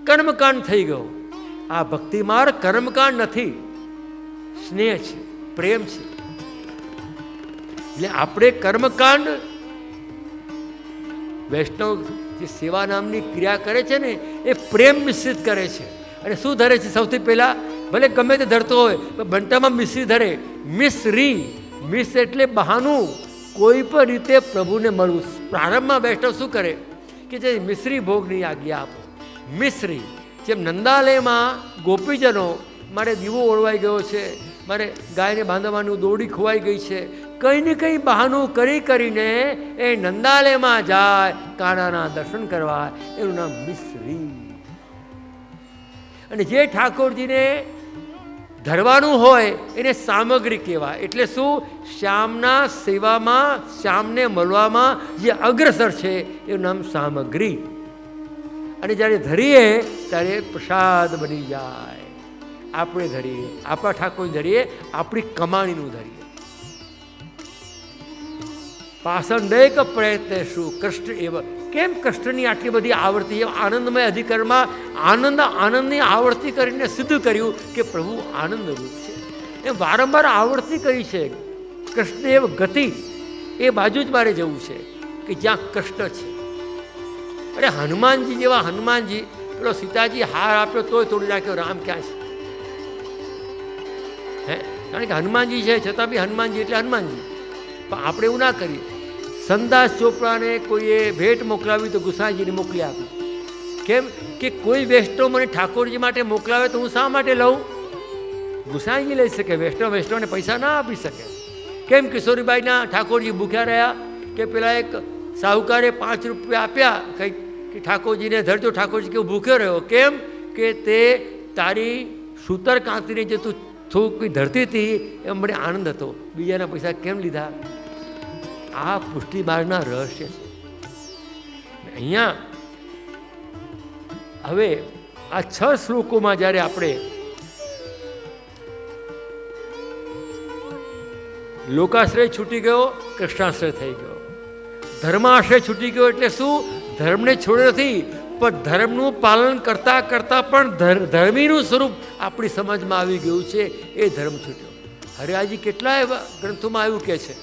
કર્મકાંડ થઈ ગયો. આ ભક્તિ માર્ગ કર્મકાંડ નથી, સ્નેહ છે, પ્રેમ છે. એટલે આપણે કર્મકાંડ, વૈષ્ણવ જે સેવા નામની ક્રિયા કરે છે ને એ પ્રેમ મિશ્રિત કરે છે. અને શું ધરે છે? સૌથી પહેલા ભલે ગમે તે ધરતો હોય પણ બંટામાં મિશ્રી ધરે. મિશ્રી, મિસ એટલે બહાનું, કોઈ પણ રીતે પ્રભુને મળવું. પ્રારંભમાં વૈષ્ણવ શું કરે કે જે મિશ્રી ભોગની આજ્ઞા આપો. મિશ્રી, જેમ નંદાલયમાં ગોપીજનો મારે દીવો ઓળવાઈ ગયો છે, મારે ગાયને બાંધવાનું દોરડી ખોવાઈ ગઈ છે, કંઈ ને કંઈ બહાનું કરી કરીને એ નંદાલયમાં જાય કાનાના દર્શન કરવા. એનું નામ મિશ્રી. અને જે ઠાકોરજીને ધરવાનું હોય એને સામગ્રી કહેવાય. એટલે શું? શ્યામના સેવામાં, શ્યામને મળવામાં જે અગ્રસર છે એનું નામ સામગ્રી. અને જ્યારે ધરીએ ત્યારે પ્રસાદ બની જાય. આપણે ધરીએ, આપણા ઠાકોર ધરીએ, આપણી કમાણીનું ધરીએ. પાસંડેક પ્રયત્ન શું કૃષ્ણ એવ. કેમ કૃષ્ણની આટલી બધી આવૃત્તિ? આનંદમય અધિકરણમાં આનંદની આવૃત્તિ કરીને સિદ્ધ કર્યું કે પ્રભુ આનંદરૂપ છે. એ વારંવાર આવૃત્તિ કરી છે. કૃષ્ણ એવ ગતિ, એ બાજુ જ મારે જવું છે કે જ્યાં કૃષ્ણ છે. અરે હનુમાનજી જેવા હનુમાનજી, પેલો સીતાજી હાર આપ્યો તોય તોડી નાખ્યો, રામ ક્યાં છે? હે, કારણ કે હનુમાનજી છે છતાં બી હનુમાનજી એટલે હનુમાનજી. પણ આપણે એવું ના કરીએ. સંદાસ ચોપડાને કોઈએ ભેટ મોકલાવી તો ગુસાઈજીને મોકલી આપી. કેમ કે કોઈ વૈષ્ણવ મને ઠાકોરજી માટે મોકલાવે તો હું શા માટે લઉં? ગુસાઈજી લઈ શકે, વૈષ્ણવને પૈસા ના આપી શકે. કેમ કિશોરીબાઈના ઠાકોરજી ભૂખ્યા રહ્યા કે પેલા એક સાહુકારે 5 રૂપિયા આપ્યા કંઈક કે ઠાકોરજીને ધરજો. ઠાકોરજી કેવું ભૂખ્યો રહ્યો? કેમ કે તે તારી સૂતર કાંતીને જે તું થોડી ધરતી હતી એમ મને આનંદ હતો, બીજાના પૈસા કેમ લીધા? આ પુષ્ટિ માર્ગના રહસ્ય છે. અહીંયા હવે આ 6 શ્લોકોમાં જ્યારે આપણે લોકાશ્રય છૂટી ગયો, કૃષ્ણાશ્રય થઈ ગયો. ધર્માશ્રય છૂટી ગયો એટલે શું? ધર્મને છોડ્યો નથી, પણ ધર્મનું પાલન કરતાં કરતાં પણ ધર્મીનું સ્વરૂપ આપણી સમજમાં આવી ગયું છે, એ ધર્મ છૂટ્યો. હરિયાજી કેટલા એવા ગ્રંથોમાં આવ્યું કહે છે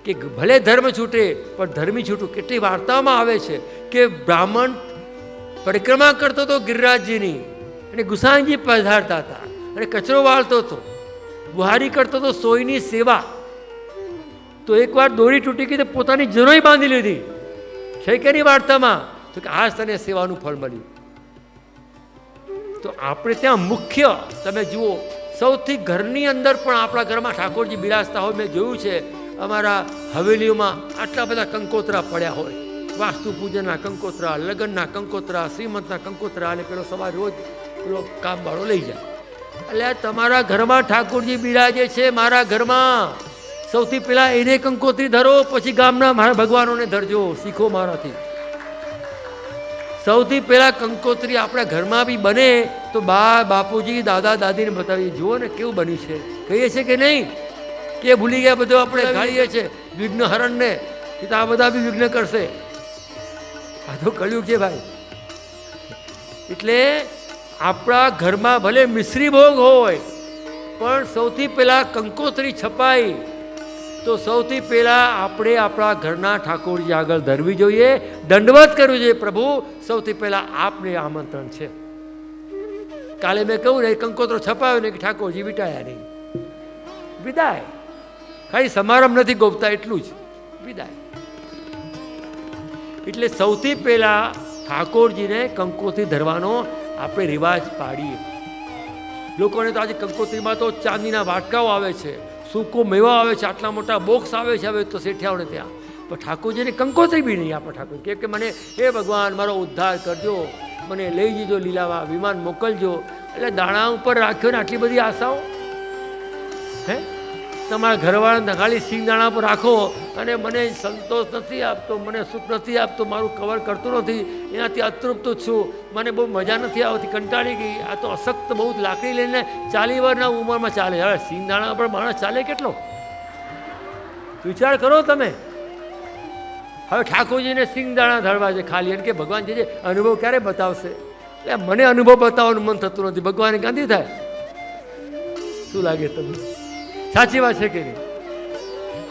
કે ભલે ધર્મ છૂટે પણ ધર્મી છૂટું. કેટલી વાર્તાઓમાં આવે છે કે બ્રાહ્મણ પરિક્રમા કરતો હતો ગિરિરાજજીની, અને ગુસાઈજી પધારતા હતા અને કચરો વાળતો હતો, બુહારી કરતો હતો સોયની સેવા. તો એકવાર દોરી તૂટી ગઈ તો પોતાની જનોઈ બાંધી લીધી. છે કે નહીં વાર્તામાં? તો કે આ તને સેવાનું ફળ મળ્યું. તો આપણે ત્યાં મુખ્ય તમે જુઓ, સૌથી ઘરની અંદર પણ આપણા ઘરમાં ઠાકોરજી બિરાજતા હોય. મેં જોયું છે અમારા હવેલીઓમાં આટલા બધા કંકોત્રા પડ્યા હોય. વાસ્તુ પૂજનના કંકોત્રા, લગ્નના કંકોત્રા, શ્રીમંતના કંકોત્રા, અને પેલો સવાર રોજ પેલો કામવાળો લઈ જાય. એટલે તમારા ઘરમાં ઠાકોરજી બિરાજે છે. મારા ઘરમાં સૌથી પહેલાં એને કંકોત્રી ધરો, પછી ગામના મારા ભગવાનોને ધરજો. શીખો મારાથી. સૌથી પહેલાં કંકોત્રી આપણા ઘરમાં બી બને તો બા બાપુજી દાદા દાદીને બતાવીએ, જુઓ ને કેવું બન્યું છે. કહીએ છીએ કે નહીં કે ભૂલી ગયા બધું આપણે ગાળીએ છીએ વિઘ્ન હરણને, કે આ બધા બી વિઘ્ન કરશે. આ તો કળિયુગ છે ભાઈ. એટલે આપણા ઘરમાં ભલે મિશ્રી ભોગ હોય પણ સૌથી પહેલાં કંકોત્રી છપાય તો સૌથી પહેલાં આપણે આપણા ઘરના ઠાકોરજી આગળ ધરવી જોઈએ, દંડવત કરવું જોઈએ. પ્રભુ સૌથી પહેલાં આપને આમંત્રણ છે. કાલે મેં કહું ને કંકોત્રો છપાયો ને કે ઠાકોરજી વિટાયા નહીં, વિદાય. ખાલી સમારંભ નથી ગોપતા, એટલું જ, વિદાય. એટલે સૌથી પહેલાં ઠાકોરજીને કંકોત્રી ધરવાનો આપણે રિવાજ પાડીએ. લોકોને તો આજે કંકોત્રીમાં તો ચાંદીના વાટકાઓ આવે છે, સૂકો મેવા આવે છે, આટલા મોટા બોક્સ આવે છે હવે તો શેઠિયાઓને ત્યાં. પણ ઠાકોરજીને કંકોત્રી બી નહીં આપણા ઠાકોર. કેમ કે મને હે ભગવાન મારો ઉદ્ધાર કરજો, મને લઈ જજો લીલાવા, વિમાન મોકલજો. એટલે દાણા ઉપર રાખ્યો ને આટલી બધી આશાઓ. હે, તમારા ઘરવાળાને ખાલી સિંગ દાણા પર રાખો અને મને સંતોષ નથી આપતો, મને સુખ નથી આપતો, મારું કવર કરતું નથી, એનાથી અતૃપ્ત છું, મને બહુ મજા નથી આવતી, કંટાળી ગઈ. આ તો અશક્ત બહુ લાકડી લઈને 40 વર્ષના ઉંમરમાં ચાલે. હવે સિંગ દાણા પર માણસ ચાલે કેટલો? વિચાર કરો તમે. હવે ઠાકોરજીને સિંગદાણા ધરવા છે ખાલી, અને કે ભગવાન જે અનુભવ ક્યારે બતાવશે? એટલે મને અનુભવ બતાવવાનું મન થતું નથી, ભગવાને ગાંધી થાય. શું લાગે તમને? સાચી વાત છે કે નહીં?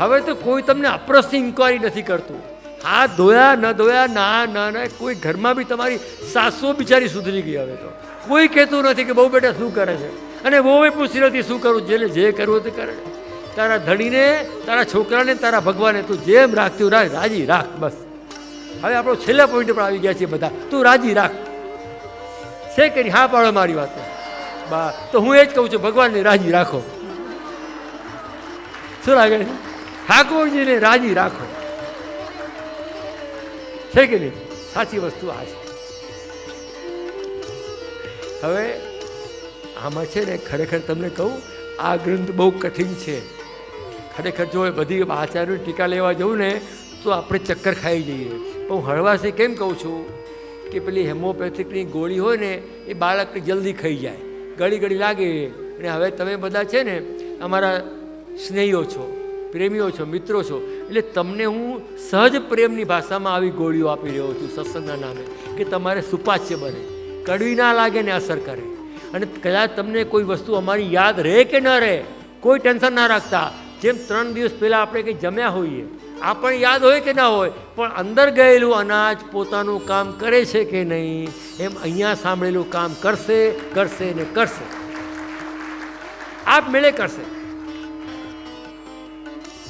હવે તો કોઈ તમને અપ્રશ્ન ઇન્કવાયરી નથી કરતું. હાથ ધોયા ન ધોયા, ના કોઈ ઘરમાં બી તમારી સાસુ બિચારી સુધરી ગઈ. હવે તો કોઈ કહેતું નથી કે બહુ બેટા શું કરે છે, અને બહુ પૂછી નથી શું કરું, જે કરવું તે કરે. તારા ધણીને, તારા છોકરાને, તારા ભગવાને તું જેમ રાખતું રાખ, રાજી રાખ. બસ હવે આપણો છેલ્લા પોઈન્ટ પર આવી ગયા છીએ બધા. તું રાજી રાખ છે કે નહીં? હા પાડો મારી વાત. બા તો હું એ જ કહું છું, ભગવાનને રાજી રાખો. શું લાગે છે? ઠાકોરજીને રાજી રાખો, છે કે નહીં? સાચી વસ્તુ આ છે. હવે આમાં છે ને, ખરેખર તમને કહું, આ ગ્રંથ બહુ કઠિન છે ખરેખર. જો બધી આચાર્યોની ટીકા લેવા જવું ને તો આપણે ચક્કર ખાઈ જઈએ. પણ હું હળવાશથી કેમ કહું છું કે પેલી હેમોપેથિકની ગોળી હોય ને એ બાળકને જલ્દી ખાઈ જાય, ઘડી લાગે. અને હવે તમે બધા છે ને અમારા સ્નેહીઓ છો, પ્રેમીઓ છો, મિત્રો છો, એટલે તમને હું સહજ પ્રેમની ભાષામાં આવી ગોળીઓ આપી રહ્યો છું સત્સંગના નામે, કે તમારે સુપાચ્ય બને, કડવી ના લાગે ને અસર કરે. અને કદાચ તમને કોઈ વસ્તુ અમારી યાદ રહે કે ન રહે, કોઈ ટેન્શન ના રાખતા. જેમ 3 દિવસ પહેલાં આપણે કંઈ જમ્યા હોઈએ, આપણને યાદ હોય કે ના હોય, પણ અંદર ગયેલું અનાજ પોતાનું કામ કરે છે કે નહીં, એમ અહીંયા સાંભળેલું કામ કરશે ને કરશે, આપમેળે કરશે.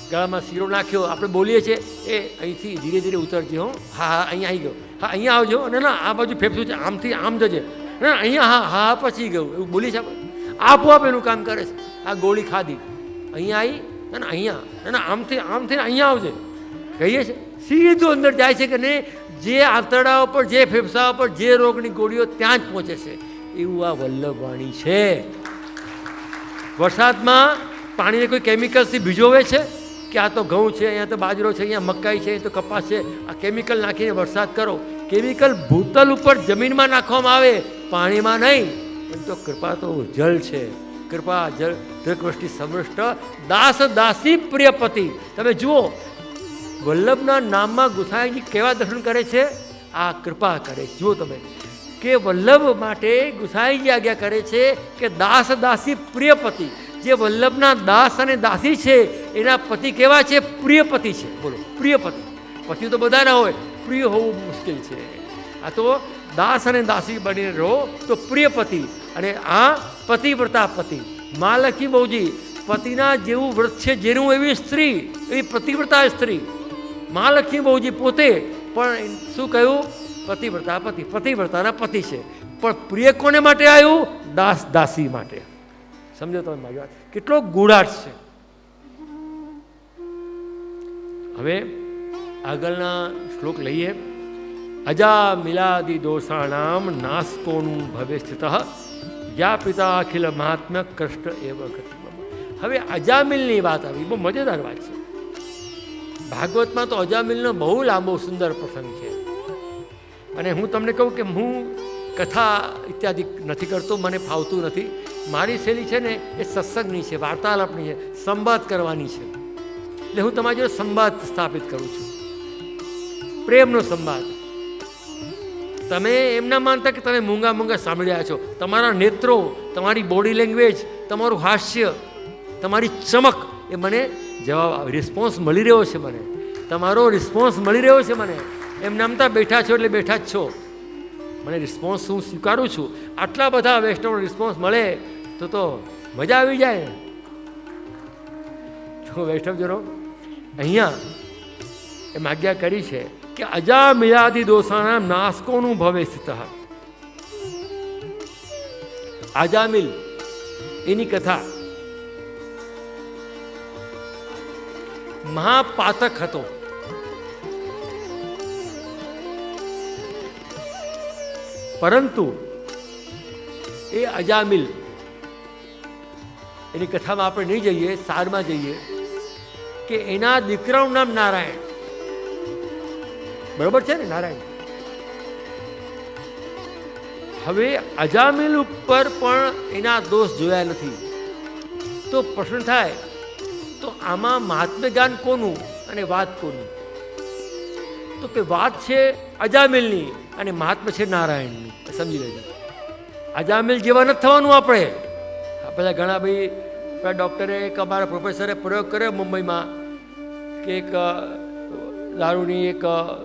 ગળામાં શીરો નાખ્યો, આપણે બોલીએ છીએ એ અહીંથી ધીરે ધીરે ઉતરજે. હો, હા અહીંયા આવી ગયો, હા અહીંયા આવજો, અને ના આ બાજુ ફેફસું છે, આમથી આમ જજે, ના અહીંયા હા પછી ગયું, એવું બોલીએ છીએ આપણે. આપોઆપ એનું કામ કરે છે. આ ગોળી ખાધી, અહીંયા આવી, અને અહીંયા, ના આમથી અહીંયા આવજે કહીએ છીએ, સીધું અંદર જાય છે કે નહીં? જે આંતરડાઓ પર, જે ફેફસાઓ પર જે રોગની ગોળીઓ ત્યાં જ પહોંચે છે. એવું આ વલ્લભવાણી છે. વરસાદમાં પાણીને કોઈ કેમિકલ્સથી ભીજોવે છે કે આ તો ઘઉં છે, અહીંયા તો બાજરો છે, અહીંયા મકાઈ છે, અહીંયા તો કપાસ છે, આ કેમિકલ નાખીને વરસાદ કરો. કેમિકલ ભૂતલ ઉપર જમીનમાં નાખવામાં આવે, પાણીમાં નહીં. એમ તો કૃપા તો જલ છે. કૃપા જલ દ્રકવૃષ્ટિ સમૃષ્ટ દાસ દાસી પ્રિયપતિ. તમે જુઓ વલ્લભના નામમાં ગુસાઈજી કેવા દર્શન કરે છે? આ કૃપા કરે છે. જુઓ તમે કે વલ્લભ માટે ગુસાઈજી આજ્ઞા કરે છે કે દાસ દાસી પ્રિયપતિ. જે વલ્લભના દાસ અને દાસી છે એના પતિ કેવા છે? પ્રિયપતિ છે. બોલો, પ્રિયપતિ. પતિ તો બધા ના હોય, પ્રિય હોવું મુશ્કેલ છે. આ તો દાસ અને દાસી બનીને રહો તો પ્રિયપતિ. અને આ પતિવ્રતા પતિ. મહાલક્ષ્મી બહુજી પતિના જેવું વ્રત છે જેનું, એવી સ્ત્રી, એવી પતિવ્રતા સ્ત્રી મહાલક્ષ્મી બહુજી પોતે પણ શું કહ્યું? પતિવ્રતા પતિ. પતિવ્રતાના પતિ છે, પણ પ્રિય કોને માટે આવ્યું? દાસ દાસી માટે. સમજો તમે મારી વાત? કેટલો ગુણાર્થ છે. હવે આગળના શ્લોક લઈએ. અજા મિલાદી દોષાણામ નાસ્કોનું ભવે સ્થિત યા પિતા અખિલ મહાત્મ્ય કૃષ્ણ એવ ગતિ. હવે અજામિલની વાત આવી, બહુ મજેદાર વાત છે. ભાગવતમાં તો અજામિલનો બહુ લાંબો સુંદર પ્રસંગ છે. અને હું તમને કહું કે હું કથા ઇત્યાદિ નથી કરતો, મને ફાવતું નથી. મારી શૈલી છે ને એ સત્સંગની છે, વાર્તાલાપની છે, સંવાદ કરવાની છે. એટલે હું તમારી જોડે સંવાદ સ્થાપિત કરું છું, પ્રેમનો સંવાદ. તમે એમ ના માનતા કે તમે મૂંગા સાંભળી રહ્યા છો. તમારા નેત્રો, તમારી બોડી લેંગ્વેજ, તમારું હાસ્ય, તમારી ચમક, એ મને જવાબ, રિસ્પોન્સ મળી રહ્યો છે. મને તમારો રિસ્પોન્સ મળી રહ્યો છે. મને એમ નામતા બેઠા છો એટલે બેઠા જ છો. મને રિસ્પોન્સ હું સ્વીકારું છું. આટલા બધા વૈષ્ણવનો રિસ્પોન્સ મળે તો મજા આવી જાય ને. તો વૈષ્ણવજનો અહીંયા એમ આજ્ઞા કરી છે કે અજા મિલાદી દોષાના નાસ્કોનું ભવે સ્થિત. અજામિલ એની કથા મહાપાતક હતો. પરંતુ એ અજામિલ એની કથામાં આપણે નહીં જઈએ, સારમાં જઈએ કે એના દીકરાનું નામ નારાયણ. બરોબર છે ને? નારાયણ. હવે અજામિલ ઉપર પણ એના દોષ જોયા નથી. તો પ્રશ્ન થાય, તો આમાં મહાત્મ્ય જ્ઞાન કોનું અને વાત કોની? તો કે વાત છે અજામિલની અને મહાત્મ્ય છે નારાયણનું. સમજી લેજો. અજામિલ જેવા નથી થવાનું આપણે. પેલા ઘણા ભાઈ પેલા ડૉક્ટરે એક અમારા પ્રોફેસરે પ્રયોગ કર્યો મુંબઈમાં કે એક દારૂની એક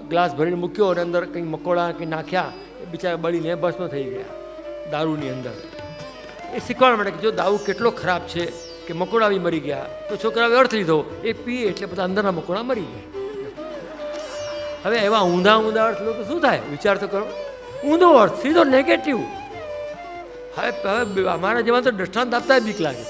ગ્લાસ ભરીને મૂક્યો અને અંદર કંઈ મકોડા કંઈ નાખ્યા, એ બિચારા બળીને ભસ્મ થઈ ગયા દારૂની અંદર. એ શીખવાડવા માટે કે જો દારૂ કેટલો ખરાબ છે કે મકોડા બી મરી ગયા, તો છોકરાઓએ અર્થ લીધો, એ પીએ એટલે બધા અંદરના મકોડા મરી ગયા. હવે એવા ઊંધા ઊંધા અર્થ લો તો શું થાય? વિચાર તો કરો. ઊંધો અર્થ, સીધો નેગેટિવ. હવે અમારા જેવા તો દ્રષ્ટાંત આપતા બીક લાગે.